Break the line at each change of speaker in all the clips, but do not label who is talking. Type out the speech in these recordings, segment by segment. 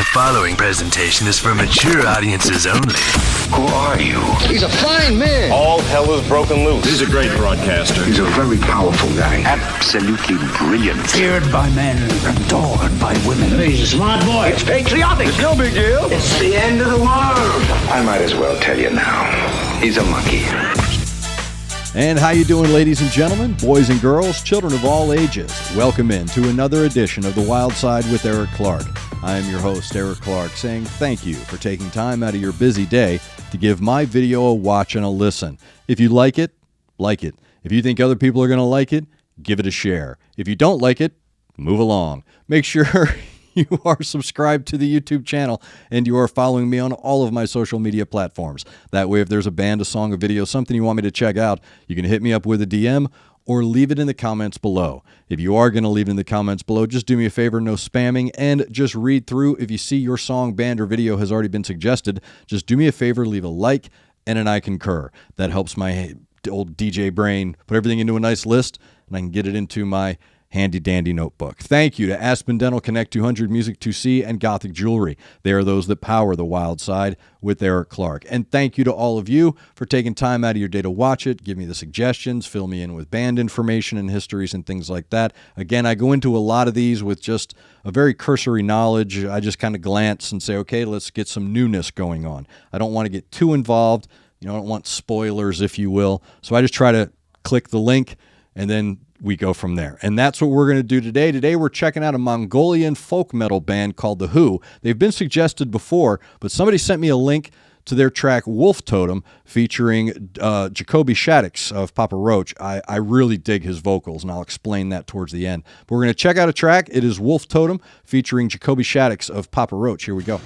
The following presentation is for mature audiences only.
Who are you?
He's a fine man.
All hell is broken loose.
He's a great broadcaster.
He's a very powerful guy. Absolutely brilliant.
Feared by men, adored by women.
He's a smart boy.
It's patriotic.
It's no big deal.
It's the end of the world. I might as well tell you now. He's a monkey.
And how you doing, ladies and gentlemen, boys and girls, children of all ages? Welcome in to another edition of The Wild Side with Eric Clark. I am your host, Eric Clark, saying thank you for taking time out of your busy day to give my video a watch and a listen. If you like it, like it. If you think other people are going to like it, give it a share. If you don't like it, move along. Make sure you are subscribed to the YouTube channel and you are following me on all of my social media platforms. That way, if there's a band, a song, a video, something you want me to check out, you can hit me up with a DM or leave it in the comments below. If you are going to leave it in the comments below, just do me a favor, no spamming, and just read through. If you see your song, band, or video has already been suggested, just do me a favor, leave a like and an I concur. That helps my old DJ brain put everything into a nice list, and I can get it into my handy-dandy notebook. Thank you to Aspen Dental, Connect 200, Music 2C, and Gothic Jewelry. They are those that power the Wild Side with Eric Clark. And thank you to all of you for taking time out of your day to watch it, give me the suggestions, fill me in with band information and histories and things like that. Again, I go into a lot of these with just a very cursory knowledge. I just kind of glance and say, okay, let's get some newness going on. I don't want to get too involved. I don't want spoilers, if you will. So I just try to click the link and then we go from there. And that's what we're going to do today. Today we're checking out a Mongolian folk metal band called The Who. They've been suggested before, but somebody sent me a link to their track Wolf Totem featuring Jacoby Shaddix of Papa Roach. I really dig his vocals, and I'll explain that towards the end. But we're going to check out a track. It is Wolf Totem featuring Jacoby Shaddix of Papa Roach. Here we go.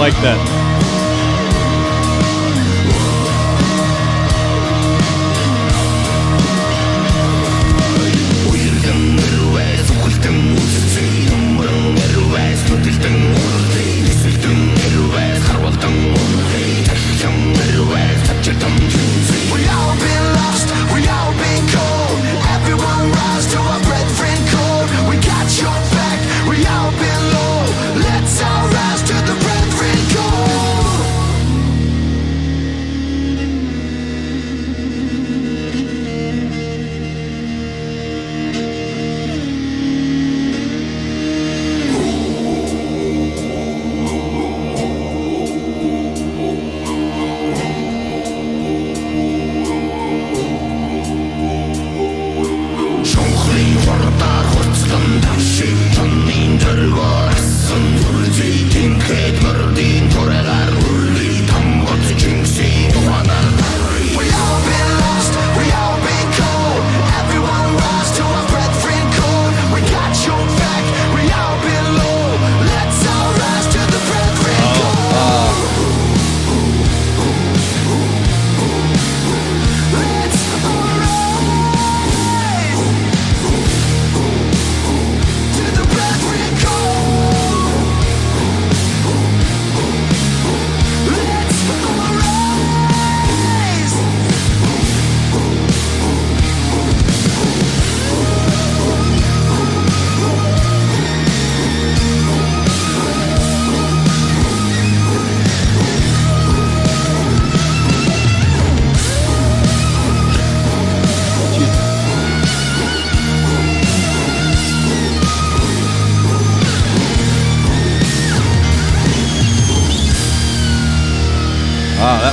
like that.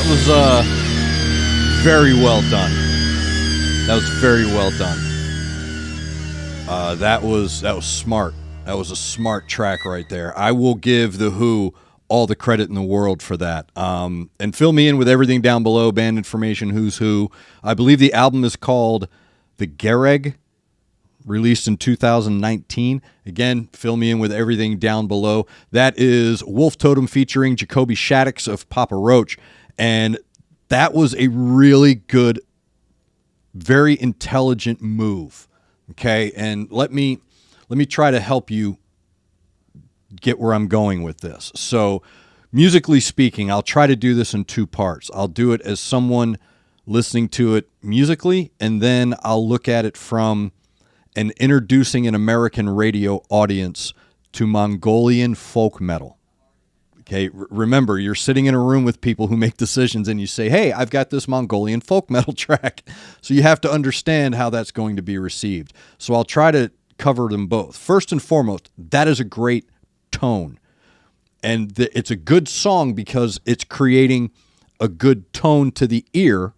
That was very well done. That was very well done. That was smart. That was a smart track right there. I will give The Who all the credit in the world for that. And fill me in with everything down below, band information, who's who. I believe the album is called The Gereg, released in 2019. Again, fill me in with everything down below. That is Wolf Totem featuring Jacoby Shaddix of Papa Roach. And that was a really good, very intelligent move. Okay, and let me try to help you get where I'm going with this. So, musically speaking, I'll try to do this in two parts. I'll do it as someone listening to it musically, and then I'll look at it from and introducing an American radio audience to Mongolian folk metal. Okay, remember, you're sitting in a room with people who make decisions and you say, hey, I've got this Mongolian folk metal track. So you have to understand how that's going to be received. So I'll try to cover them both. First and foremost, that is a great tone. And it's a good song because it's creating a good tone to the ear,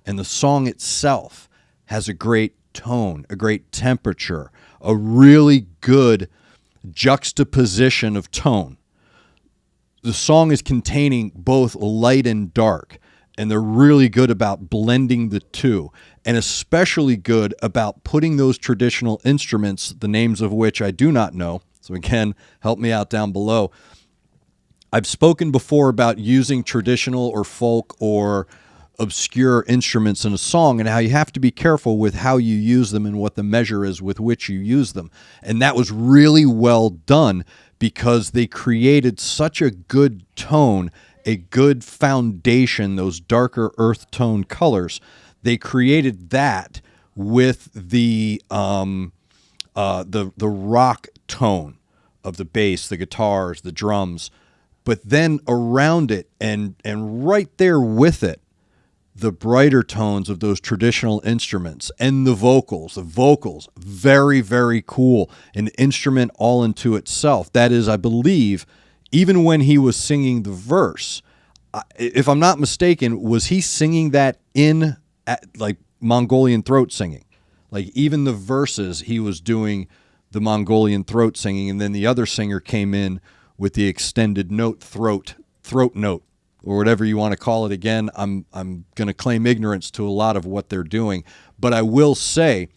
and the song itself has a great tone, a great temperature, a really good juxtaposition of tone. The song is containing both light and dark, and they're really good about blending the two, and especially good about putting those traditional instruments, the names of which I do not know. So again, help me out down below. I've spoken before about using traditional or folk or obscure instruments in a song and how you have to be careful with how you use them and what the measure is with which you use them. And that was really well done because they created such a good tone, a good foundation, those darker earth tone colors. They created that with the rock tone of the bass, the guitars, the drums, but then around it and right there with it, the brighter tones of those traditional instruments and the vocals, very, very cool. An instrument all into itself. That is, I believe, even when he was singing the verse, if I'm not mistaken, was he singing that in like Mongolian throat singing? Like even the verses, he was doing the Mongolian throat singing, and then the other singer came in with the extended note throat note, or whatever you want to call it. Again, I'm going to claim ignorance to a lot of what they're doing, but I will say,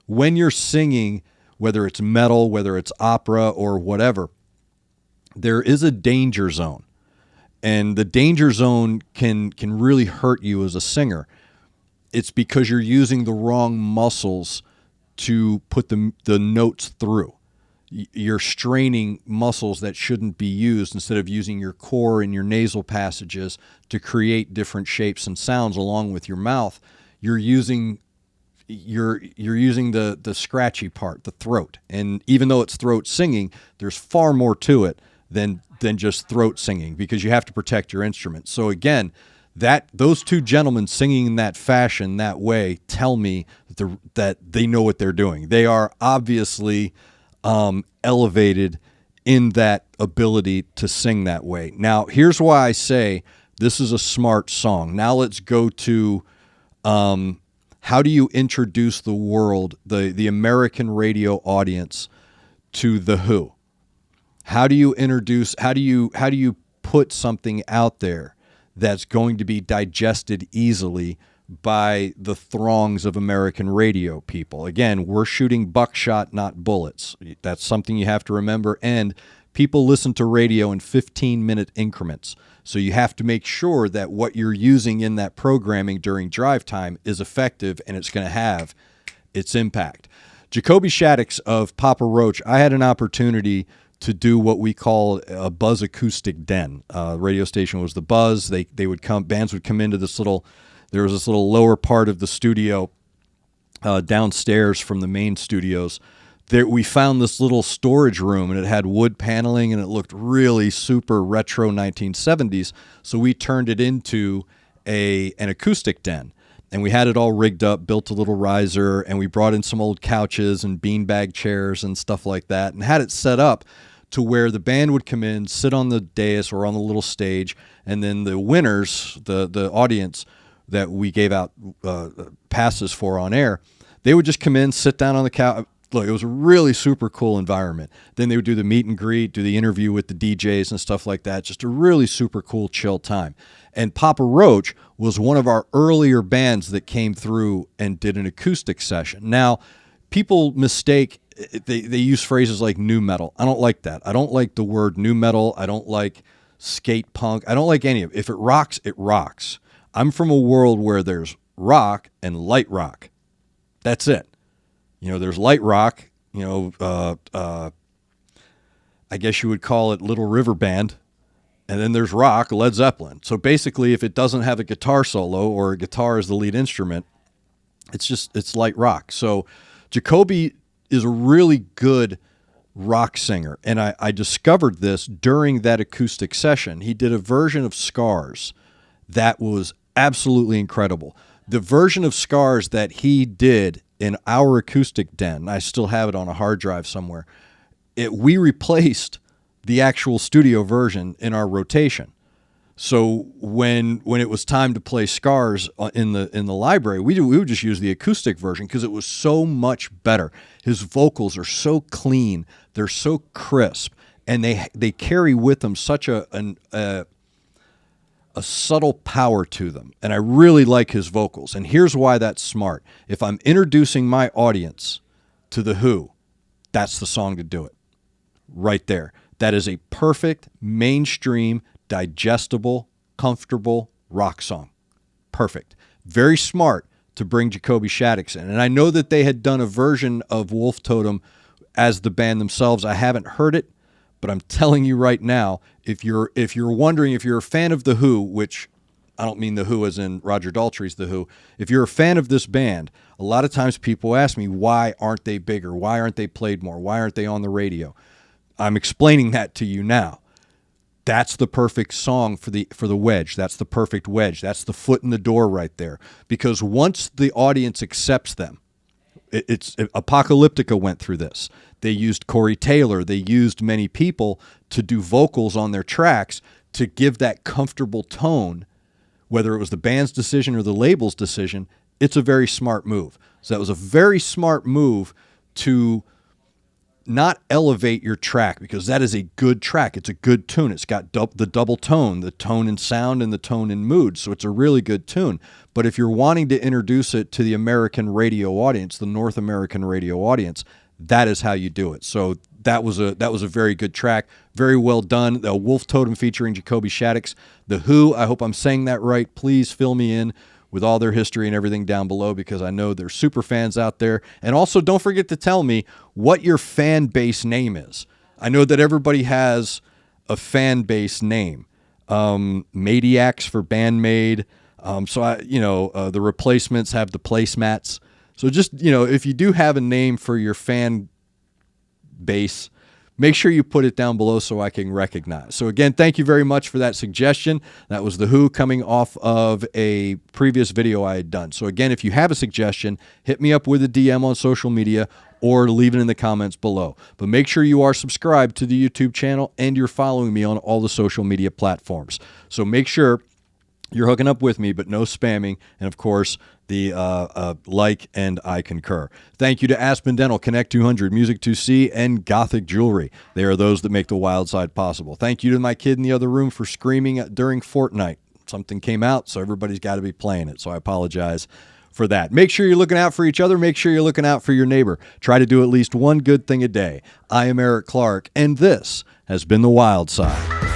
when you're singing, whether it's metal, whether it's opera or whatever, there is a danger zone, and the danger zone can really hurt you as a singer. It's because you're using the wrong muscles to put the notes through. You're straining muscles that shouldn't be used instead of using your core and your nasal passages to create different shapes and sounds along with your mouth. You're using the scratchy part, the throat. And even though it's throat singing, there's far more to it than just throat singing because you have to protect your instrument. So again, those two gentlemen singing in that fashion, that way, tell me that they know what they're doing. They are obviously elevated in that ability to sing that way. Now, here's why I say this is a smart song. Now let's go to how do you introduce the world, the American radio audience, to The Who? How do you put something out there that's going to be digested easily by the throngs of American radio people? Again, we're shooting buckshot, not bullets. That's something you have to remember. And people listen to radio in 15-minute increments. So you have to make sure that what you're using in that programming during drive time is effective and it's going to have its impact. Jacoby Shaddix of Papa Roach, I had an opportunity to do what we call a Buzz acoustic den. Radio station was the Buzz. They would come, bands would come into this little, there was this little lower part of the studio downstairs from the main studios. There, we found this little storage room, and it had wood paneling, and it looked really super retro 1970s. So we turned it into an acoustic den, and we had it all rigged up, built a little riser, and we brought in some old couches and beanbag chairs and stuff like that, and had it set up to where the band would come in, sit on the dais or on the little stage, and then the winners, the audience that we gave out passes for on air, they would just come in, sit down on the couch. Look, it was a really super cool environment. Then they would do the meet and greet, do the interview with the DJs and stuff like that. Just a really super cool, chill time. And Papa Roach was one of our earlier bands that came through and did an acoustic session. Now, people mistake, they use phrases like nu metal. I don't like that. I don't like the word nu metal. I don't like skate punk. I don't like any of it. If it rocks, it rocks. I'm from a world where there's rock and light rock. That's it. There's light rock, I guess you would call it Little River Band, and then there's rock, Led Zeppelin. So basically, if it doesn't have a guitar solo or a guitar as the lead instrument, it's light rock. So Jacoby is a really good rock singer, and I discovered this during that acoustic session. He did a version of Scars that was absolutely incredible. The version of Scars that he did in our acoustic den, I still have it on a hard drive somewhere, we replaced the actual studio version in our rotation. So when it was time to play Scars in the library, we would just use the acoustic version because it was so much better. His vocals are so clean, they're so crisp, and they carry with them such a subtle power to them. And I really like his vocals. And here's why that's smart. If I'm introducing my audience to The Who, that's the song to do it. Right there. That is a perfect, mainstream, digestible, comfortable rock song. Perfect. Very smart to bring Jacoby Shaddix in. And I know that they had done a version of Wolf Totem as the band themselves. I haven't heard it, but I'm telling you right now, if you're wondering if you're a fan of The Who, which I don't mean The Who as in Roger Daltrey's The Who, if you're a fan of this band, a lot of times people ask me, why aren't they bigger? Why aren't they played more? Why aren't they on the radio? I'm explaining that to you now. That's the perfect song for the wedge. That's the perfect wedge. That's the foot in the door right there. Because once the audience accepts them, Apocalyptica went through this. They used Corey Taylor. They used many people to do vocals on their tracks to give that comfortable tone, whether it was the band's decision or the label's decision. It's a very smart move. So that was a very smart move to not elevate your track, because that is a good track. It's a good tune. It's got the double tone, the tone in sound and the tone in mood. So it's a really good tune. But if you're wanting to introduce it to the American radio audience, the North American radio audience, that is how you do it. So that was a very good track. Very well done. The Wolf Totem featuring Jacoby Shaddix. The Who, I hope I'm saying that right. Please fill me in with all their history and everything down below, because I know there's super fans out there. And also, don't forget to tell me what your fan base name is. I know that everybody has a fan base name. Maniacs for Bandmade. The Replacements have the Placemats. So just, if you do have a name for your fan base, make sure you put it down below so I can recognize. So again, thank you very much for that suggestion. That was The Who coming off of a previous video I had done. So again, if you have a suggestion, hit me up with a DM on social media or leave it in the comments below. But make sure you are subscribed to the YouTube channel and you're following me on all the social media platforms. So make sure you're hooking up with me, but no spamming. And of course, the like and I concur. Thank you to Aspen Dental, Connect 200, Music 2C, and Gothic Jewelry. They are those that make the wild side possible. Thank you to my kid in the other room for screaming during Fortnite. Something came out, so everybody's got to be playing it. So I apologize for that. Make sure you're looking out for each other. Make sure you're looking out for your neighbor. Try to do at least one good thing a day. I am Eric Clark, and this has been The Wild Side.